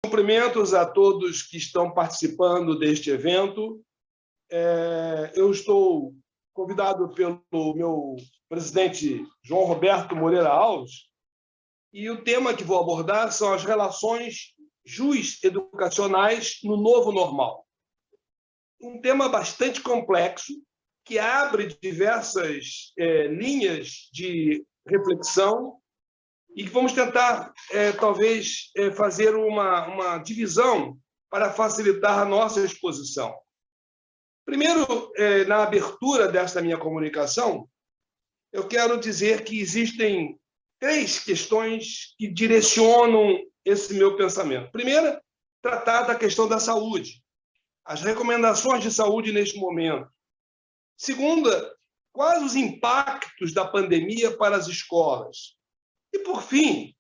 Cumprimentos a todos que estão participando deste evento. Eu estou convidado pelo meu presidente João Roberto Moreira Alves, e o tema que vou abordar são as relações educacionais no novo normal. Um tema bastante complexo, que abre diversas linhas de reflexão e que vamos tentar, talvez, fazer uma divisão para facilitar a nossa exposição. Primeiro, na abertura desta minha comunicação, eu quero dizer que existem 3 questões que direcionam esse meu pensamento. Primeira, tratar da questão da saúde, as recomendações de saúde neste momento. Segunda, quais os impactos da pandemia para as escolas. E, por fim,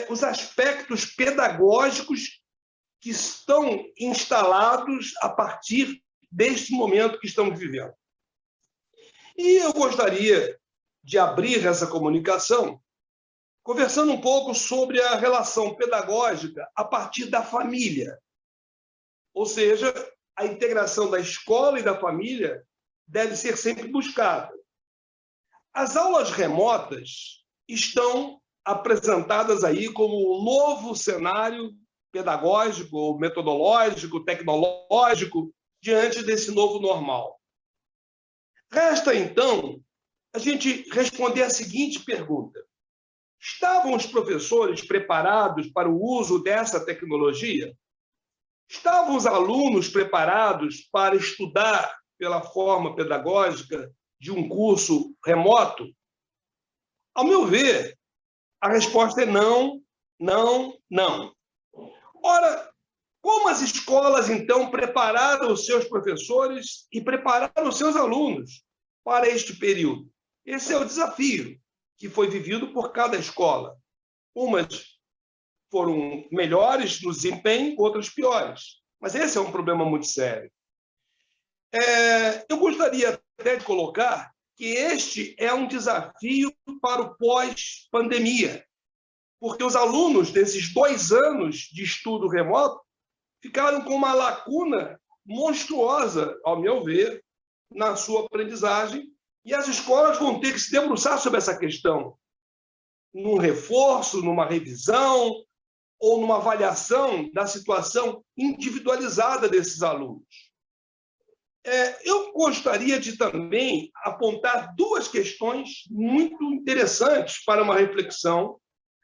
os aspectos pedagógicos que estão instalados a partir deste momento que estamos vivendo. E eu gostaria de abrir essa comunicação conversando um pouco sobre a relação pedagógica a partir da família. Ou seja, a integração da escola e da família deve ser sempre buscada. As aulas remotas estão apresentadas aí como um novo cenário pedagógico, metodológico, tecnológico, diante desse novo normal. Resta, então, a gente responder a seguinte pergunta: estavam os professores preparados para o uso dessa tecnologia? Estavam os alunos preparados para estudar pela forma pedagógica de um curso remoto? Ao meu ver, a resposta é não, não, não. Ora, como as escolas, então, prepararam os seus professores e prepararam os seus alunos para este período? Esse é o desafio que foi vivido por cada escola. Umas foram melhores no desempenho, outras piores. Mas esse é um problema muito sério. Eu gostaria até de colocar que este é um desafio para o pós-pandemia, porque os alunos desses 2 anos de estudo remoto ficaram com uma lacuna monstruosa, ao meu ver, na sua aprendizagem, e as escolas vão ter que se debruçar sobre essa questão, num reforço, numa revisão ou numa avaliação da situação individualizada desses alunos. Eu gostaria de também apontar 2 questões muito interessantes para uma reflexão.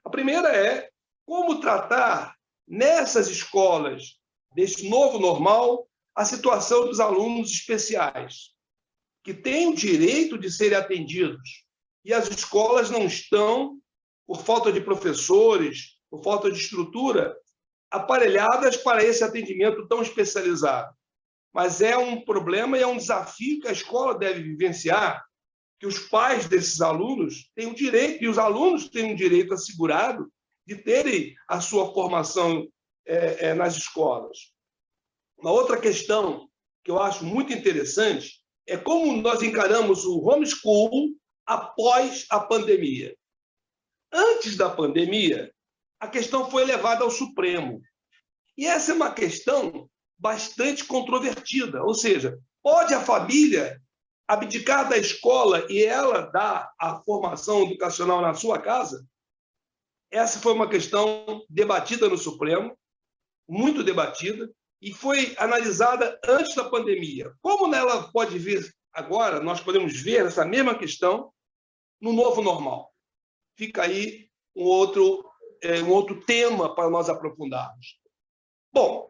A primeira é como tratar nessas escolas desse novo normal a situação dos alunos especiais, que têm o direito de serem atendidos, e as escolas não estão, por falta de professores, por falta de estrutura, aparelhadas para esse atendimento tão especializado. Mas é um problema e é um desafio que a escola deve vivenciar, que os pais desses alunos têm o direito, e os alunos têm um direito assegurado de terem a sua formação nas escolas. Uma outra questão que eu acho muito interessante é como nós encaramos o homeschool após a pandemia. Antes da pandemia, a questão foi levada ao Supremo. E essa é uma questão bastante controvertida, ou seja, pode a família abdicar da escola e ela dar a formação educacional na sua casa? Essa foi uma questão debatida no Supremo, muito debatida, e foi analisada antes da pandemia. Como ela pode vir agora, nós podemos ver essa mesma questão no novo normal. Fica aí um outro tema para nós aprofundarmos. Bom,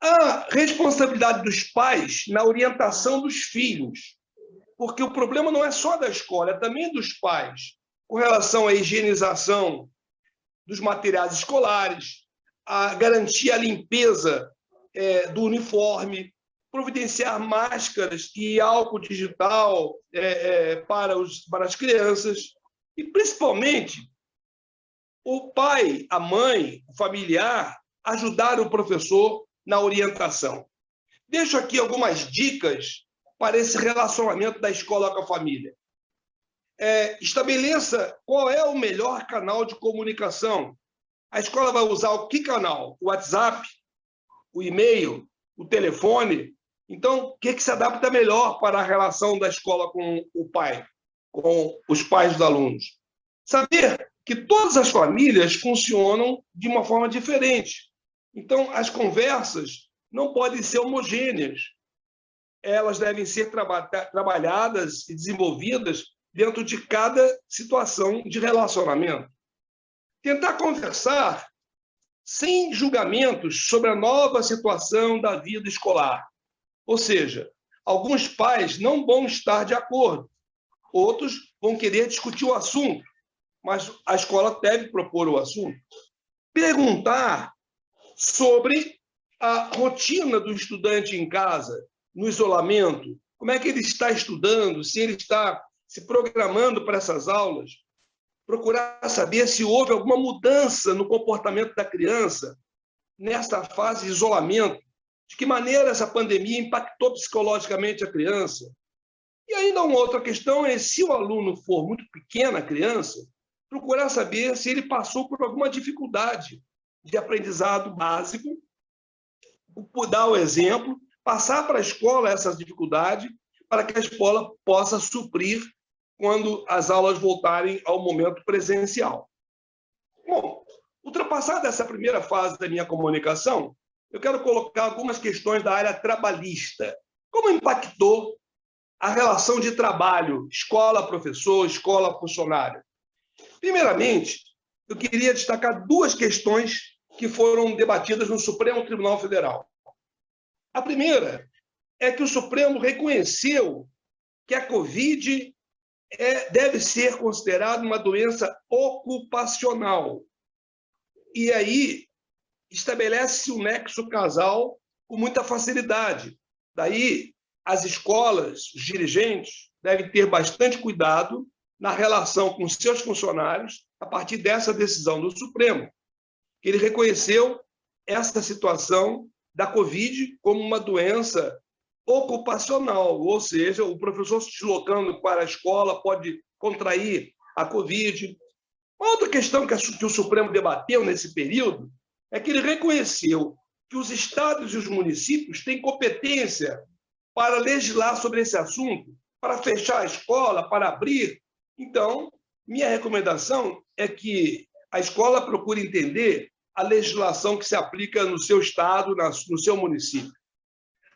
a responsabilidade dos pais na orientação dos filhos, porque o problema não é só da escola, é também dos pais, com relação à higienização dos materiais escolares, a garantir a limpeza do uniforme, providenciar máscaras e álcool digital para as crianças, e, principalmente, o pai, a mãe, o familiar, ajudar o professor na orientação. Deixo aqui algumas dicas para esse relacionamento da escola com a família. Estabeleça qual é o melhor canal de comunicação A escola vai usar o que canal? O WhatsApp, o e-mail, o telefone? Então, o que se adapta melhor para a relação da escola com o pai, com os pais dos alunos? Saber que todas as famílias funcionam de uma forma diferente. Então, as conversas não podem ser homogêneas. Elas devem ser trabalhadas e desenvolvidas dentro de cada situação de relacionamento. Tentar conversar sem julgamentos sobre a nova situação da vida escolar. Ou seja, alguns pais não vão estar de acordo, outros vão querer discutir o assunto, mas a escola deve propor o assunto. Perguntar sobre a rotina do estudante em casa, no isolamento, como é que ele está estudando, se ele está se programando para essas aulas, procurar saber se houve alguma mudança no comportamento da criança nessa fase de isolamento, de que maneira essa pandemia impactou psicologicamente a criança. E ainda uma outra questão é, se o aluno for muito pequena, a criança, procurar saber se ele passou por alguma dificuldade de aprendizado básico, dar o exemplo, passar para a escola essa dificuldade, para que a escola possa suprir quando as aulas voltarem ao momento presencial. Bom, ultrapassada essa primeira fase da minha comunicação, eu quero colocar algumas questões da área trabalhista. Como impactou a relação de trabalho, escola-professor, escola-funcionário? Primeiramente, eu queria destacar duas questões que foram debatidas no Supremo Tribunal Federal. A primeira é que o Supremo reconheceu que a Covid deve ser considerada uma doença ocupacional. E aí estabelece-se um nexo causal com muita facilidade. Daí, as escolas, os dirigentes, devem ter bastante cuidado na relação com seus funcionários a partir dessa decisão do Supremo. Ele reconheceu essa situação da Covid como uma doença ocupacional, ou seja, o professor se deslocando para a escola pode contrair a Covid. Outra questão que o Supremo debateu nesse período é que ele reconheceu que os estados e os municípios têm competência para legislar sobre esse assunto, para fechar a escola, para abrir. Então, minha recomendação é que a escola procure entender a legislação que se aplica no seu estado, no seu município.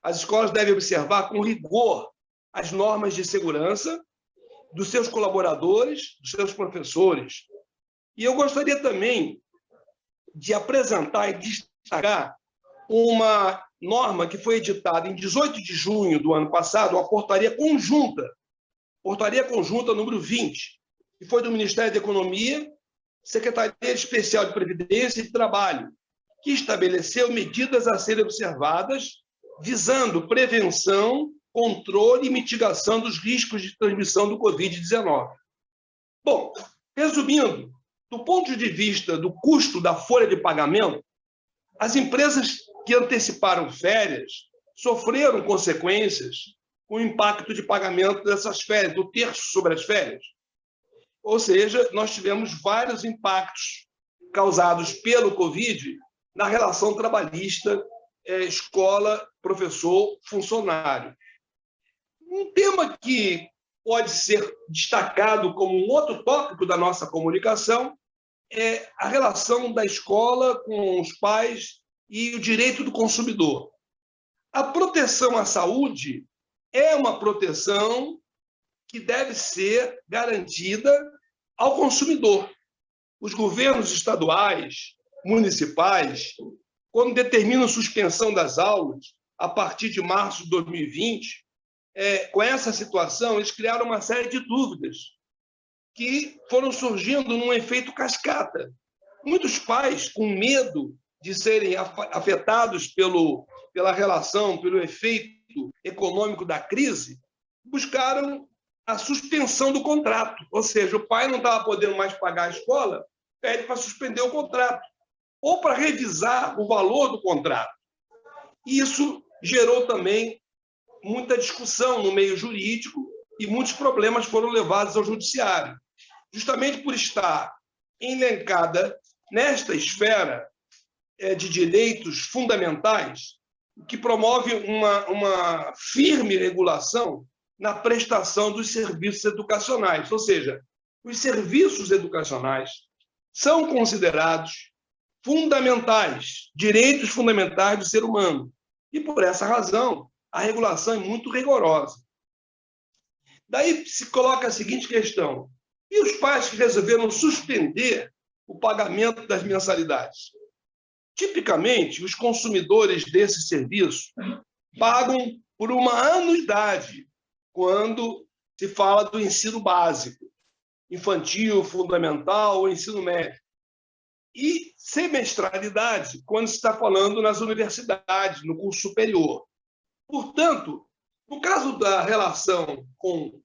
As escolas devem observar com rigor as normas de segurança dos seus colaboradores, dos seus professores. E eu gostaria também de apresentar e destacar uma norma que foi editada em 18 de junho do ano passado, uma portaria conjunta número 20, que foi do Ministério da Economia, Secretaria Especial de Previdência e Trabalho, que estabeleceu medidas a serem observadas visando prevenção, controle e mitigação dos riscos de transmissão do Covid-19. Bom, resumindo, do ponto de vista do custo da folha de pagamento, as empresas que anteciparam férias sofreram consequências com o impacto de pagamento dessas férias, do terço sobre as férias. Ou seja, nós tivemos vários impactos causados pelo Covid na relação trabalhista, escola, professor, funcionário. Um tema que pode ser destacado como um outro tópico da nossa comunicação é a relação da escola com os pais e o direito do consumidor. A proteção à saúde é uma proteção que deve ser garantida ao consumidor. Os governos estaduais, municipais, quando determinam suspensão das aulas, a partir de março de 2020, com essa situação, eles criaram uma série de dúvidas que foram surgindo num efeito cascata. Muitos pais, com medo de serem afetados pela relação, pelo efeito econômico da crise, buscaram a suspensão do contrato. Ou seja, o pai não estava podendo mais pagar a escola, pede para suspender o contrato, ou para revisar o valor do contrato. Isso gerou também muita discussão no meio jurídico e muitos problemas foram levados ao judiciário, justamente por estar elencada nesta esfera de direitos fundamentais, que promove uma firme regulação na prestação dos serviços educacionais. Ou seja, os serviços educacionais são considerados fundamentais, direitos fundamentais do ser humano. E, por essa razão, a regulação é muito rigorosa. Daí se coloca a seguinte questão: e os pais que resolveram suspender o pagamento das mensalidades? Tipicamente, os consumidores desse serviço pagam por uma anuidade quando se fala do ensino básico, infantil, fundamental ou ensino médio. E semestralidade quando se está falando nas universidades, no curso superior. Portanto, no caso da relação com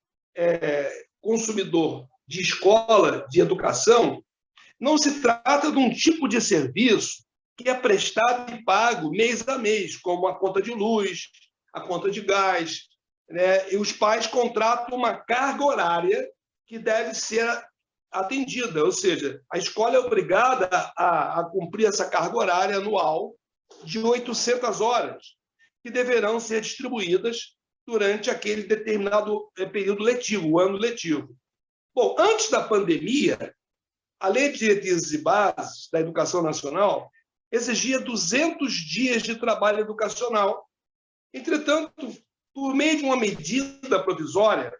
consumidor de escola, de educação, não se trata de um tipo de serviço que é prestado e pago mês a mês, como a conta de luz, a conta de gás, né? E os pais contratam uma carga horária que deve ser atendida, ou seja, a escola é obrigada a cumprir essa carga horária anual de 800 horas, que deverão ser distribuídas durante aquele determinado período letivo, o ano letivo. Bom, antes da pandemia, a Lei de Diretrizes e Bases da Educação Nacional exigia 200 dias de trabalho educacional. Entretanto, por meio de uma medida provisória,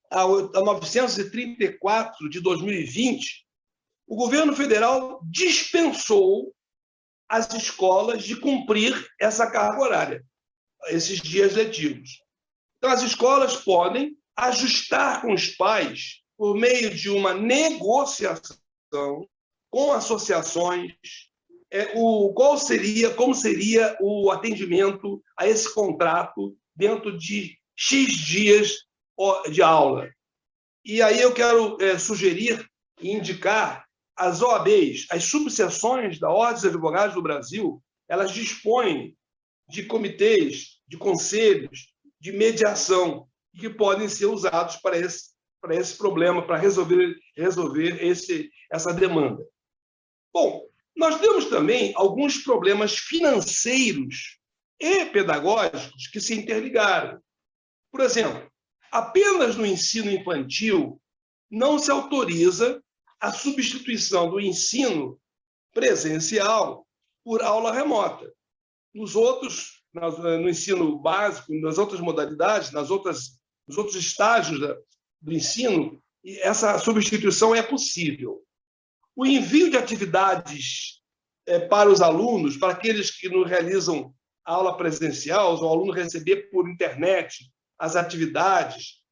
a 934 de 2020, o governo federal dispensou as escolas de cumprir essa carga horária, esses dias letivos. Então, as escolas podem ajustar com os pais, por meio de uma negociação com associações, como seria o atendimento a esse contrato dentro de X dias de aula. E aí eu quero sugerir e indicar as OABs, as subseções da Ordem dos Advogados do Brasil, elas dispõem de comitês, de conselhos, de mediação, que podem ser usados para esse problema, para resolver essa demanda. Bom, nós temos também alguns problemas financeiros e pedagógicos que se interligaram. Por exemplo, apenas no ensino infantil não se autoriza a substituição do ensino presencial por aula remota. Nos outros, no ensino básico, nas outras modalidades, nos outros estágios do ensino, essa substituição é possível. O envio de atividades para os alunos, para aqueles que não realizam aula presencial, o aluno receber por internet as atividades,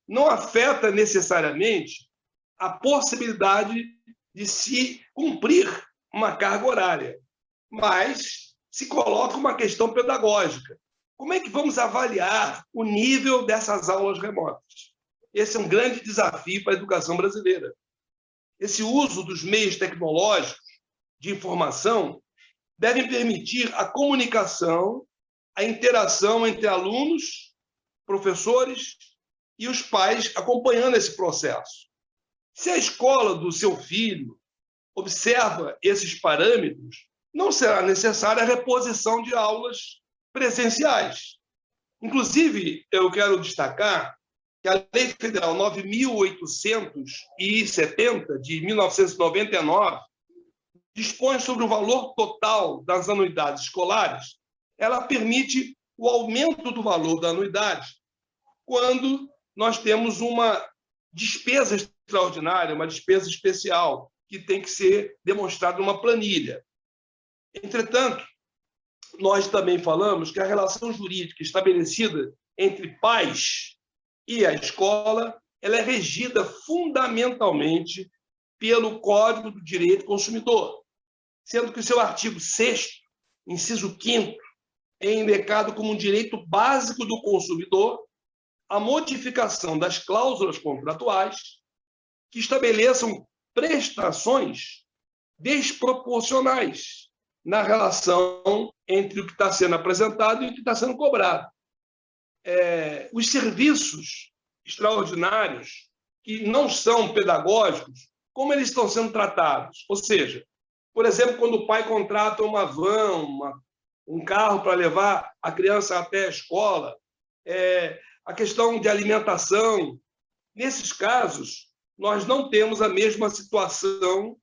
não afeta necessariamente a possibilidade de se cumprir uma carga horária, mas se coloca uma questão pedagógica. Como é que vamos avaliar o nível dessas aulas remotas? Esse é um grande desafio para a educação brasileira. Esse uso dos meios tecnológicos de informação deve permitir a comunicação, a interação entre alunos, professores e os pais acompanhando esse processo. Se a escola do seu filho observa esses parâmetros, não será necessária a reposição de aulas presenciais. Inclusive, eu quero destacar que a Lei Federal 9.870, de 1999, dispõe sobre o valor total das anuidades escolares. Ela permite o aumento do valor da anuidade quando nós temos uma despesa extraordinária, uma despesa especial, que tem que ser demonstrada numa planilha. Entretanto, nós também falamos que a relação jurídica estabelecida entre pais e a escola, ela é regida fundamentalmente pelo Código do Direito do Consumidor, sendo que o seu artigo 6º, inciso 5º, é indicado como um direito básico do consumidor a modificação das cláusulas contratuais que estabeleçam prestações desproporcionais na relação entre o que está sendo apresentado e o que está sendo cobrado. Os serviços extraordinários, que não são pedagógicos, como eles estão sendo tratados. Ou seja, por exemplo, quando o pai contrata uma van, um carro para levar a criança até a escola, a questão de alimentação. Nesses casos, nós não temos a mesma situação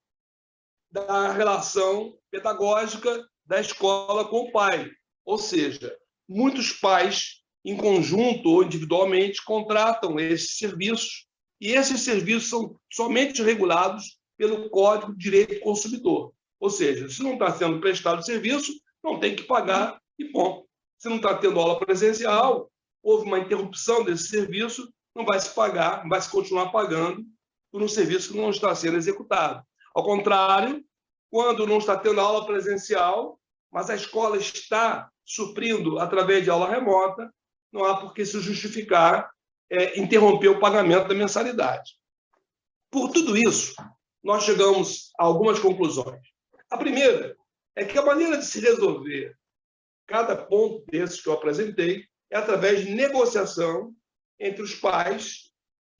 da relação pedagógica da escola com o pai. Ou seja, muitos pais, em conjunto ou individualmente, contratam esses serviços, e esses serviços são somente regulados pelo Código de Direito do Consumidor. Ou seja, se não está sendo prestado serviço, não tem que pagar e ponto. Se não está tendo aula presencial, houve uma interrupção desse serviço, não vai se pagar, vai se continuar pagando por um serviço que não está sendo executado. Ao contrário, quando não está tendo aula presencial, mas a escola está suprindo através de aula remota, não há por que se justificar interromper o pagamento da mensalidade. Por tudo isso, nós chegamos a algumas conclusões. A primeira é que a maneira de se resolver cada ponto desses que eu apresentei é através de negociação entre os pais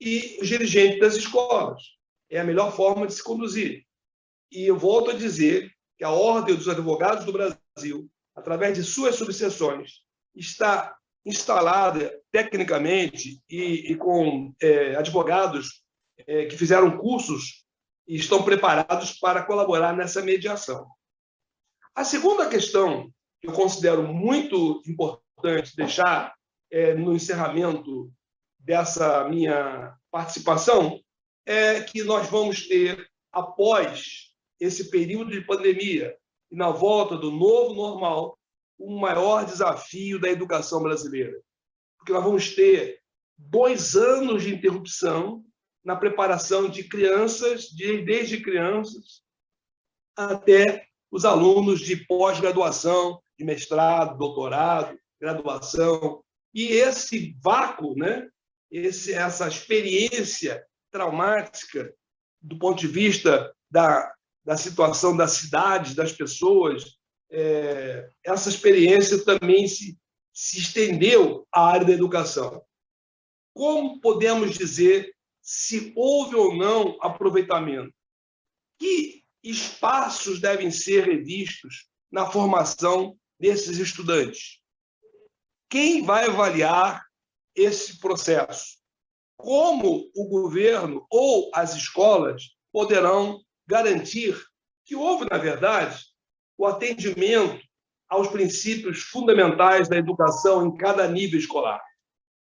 e os dirigentes das escolas. É a melhor forma de se conduzir. E eu volto a dizer que a Ordem dos Advogados do Brasil, através de suas subseções, está instalada tecnicamente e com advogados que fizeram cursos e estão preparados para colaborar nessa mediação. A segunda questão que eu considero muito importante deixar no encerramento dessa minha participação é que nós vamos ter, após esse período de pandemia e na volta do novo normal, o maior desafio da educação brasileira. Porque nós vamos ter 2 anos de interrupção na preparação de crianças, desde crianças até os alunos de pós-graduação, de mestrado, doutorado, graduação. E esse vácuo, né? Essa experiência traumática do ponto de vista da situação das cidades, das pessoas, essa experiência também se estendeu à área da educação. Como podemos dizer se houve ou não aproveitamento? Que espaços devem ser revistos na formação desses estudantes? Quem vai avaliar esse processo? Como o governo ou as escolas poderão garantir que houve, na verdade, o atendimento aos princípios fundamentais da educação em cada nível escolar?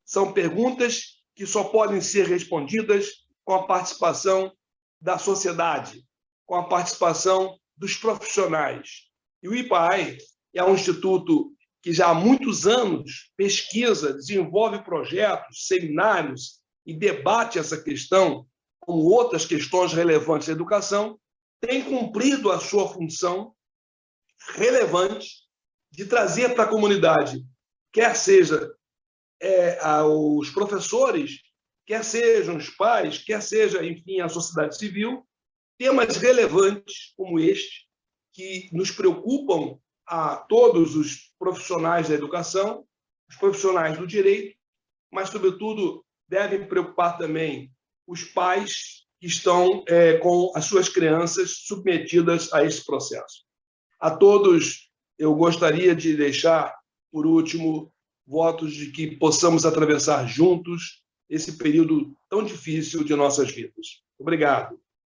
São perguntas que só podem ser respondidas com a participação da sociedade, com a participação dos profissionais. E o IPAE é um instituto que já há muitos anos pesquisa, desenvolve projetos, seminários e debate essa questão, como outras questões relevantes da educação, tem cumprido a sua função relevante de trazer para a comunidade, quer seja os professores, quer sejam os pais, quer seja, enfim, a sociedade civil, temas relevantes como este, que nos preocupam a todos os profissionais da educação, os profissionais do direito, mas, sobretudo, devem preocupar também os pais que estão com as suas crianças submetidas a esse processo. A todos, eu gostaria de deixar, por último, votos de que possamos atravessar juntos esse período tão difícil de nossas vidas. Obrigado.